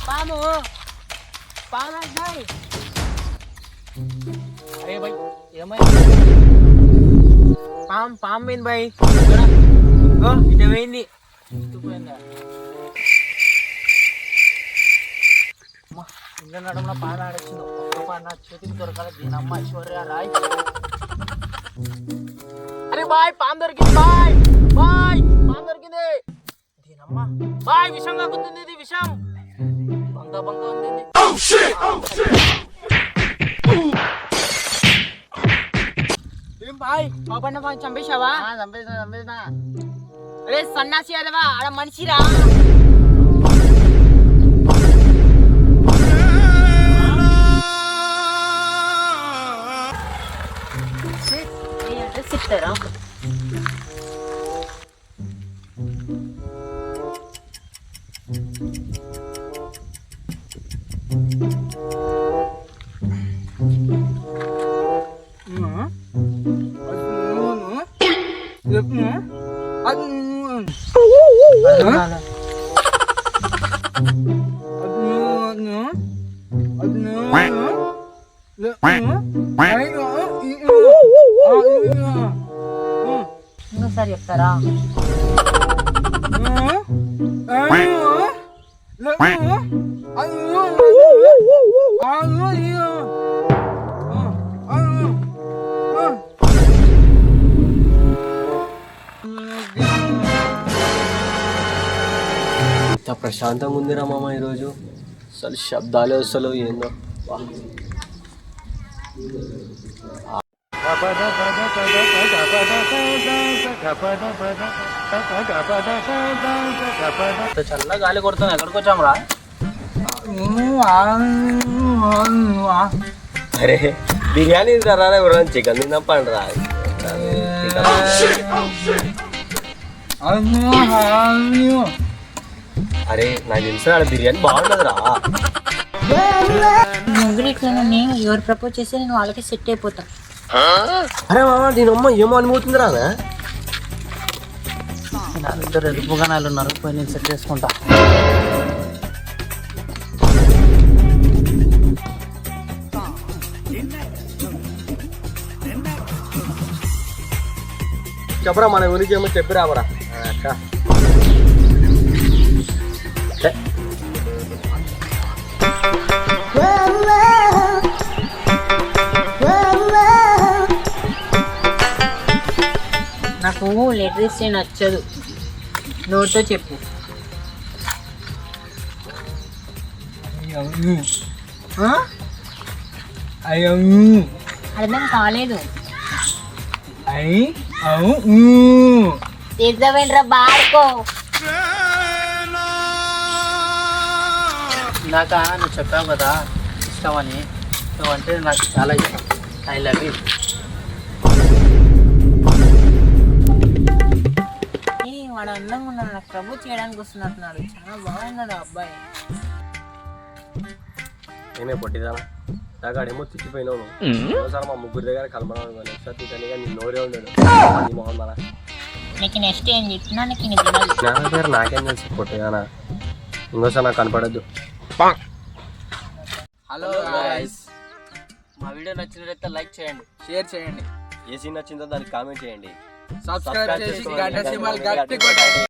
పాము పాము భాయ్. అరే భాయ్ ఏమైంది? పాము పాము పోయింది భాయ్. ఇటు పోయింది. ఇంకా నడుమున పాము ఆడొచ్చింది. ఒక్క పాము నా చేతికి దొరకాలి. దీనమ్మ ఐశ్వర్య రాయ్. అరే బాయ్ పాము దొరికింది బాయ్. బాయ్ పాము దొరికింది. దీనమ్మ బాయ్ విషం కాకుతుంది. ఇది విషం బంక బంక ఉంది. ఏం బాయ్ పాపన్న పాము చంపేశావా? చంపేసిన. అరే సన్నాసి అదవా ఆడ మనిషిరా. అడ్రస్ చెప్తారా? ఇంకోసారి చెప్తారా? ఇంత ప్రశాంతంగా ఉందిరా మామ ఈరోజు. అసలు శబ్దాలే అసలు ఏందో. చల్ల గాలి కొడుతుంది. ఎక్కడికి వచ్చాం రా? అరే బిర్యానీ తింటారా? ఎవరైనా చికెన్ తిన్నప్పండి రా. అరే నాకు తెలిసిన ఆడ బిర్యానీ బాగుండదురా. ముగ్గురు ఇట్లనే ఎవరు ప్రపోజ్ చేస్తే నేను వాళ్ళకి సెట్ అయిపోతా. అరే మామ దీనమ్మ ఏమో అనిపోతుంది రా. ఇద్దరు ఎరుపుగానాలు ఉన్నారు. పోయి నేను సెట్ చేసుకుంటా. చెప్పరా మన గురించి ఏమో చెప్పి రాబరా అక్క. నాకు లెటర్ ఇస్తే నచ్చదు. నోట్తో చెప్పు. అర్థం కాలేదు. తీర్థమేంట్రా బాడుకో. ఇందాక నువ్వు చెప్పావు కదా ఇష్టమని. నువ్వంటే నాకు చాలా ఇష్టం. I love you. వాడు అందంగా ఉన్నాడు. నాకు ప్రపోజ్ చేయడానికి వస్తున్నట్టున్నాడు. చాలా బాగున్నాడు అబ్బాయి. ఏమే పొట్టిదానా నాకాడేమో తిచ్చిపోయినావు. ఒకసారి మా ముగ్గురు దగ్గర కలపడం నెక్స్ట్ కానీ నీ నోరే ఉండడు మొహం మన. నీకు నెక్స్ట్ ఏం చెప్పినా నీకు నా పేరు నాకేం తెలుసు పొట్టిదానా. ఇంకోసారి నాకు కనపడద్దు. హలో గాయ్స్, మా వీడియో నచ్చినట్లయితే లైక్ చేయండి, షేర్ చేయండి. ఏ సీన్ నచ్చిందో దానికి కామెంట్ చేయండి. సబ్స్క్రైబ్ చేసి గంట సింబల్ గట్టి కొట్టండి.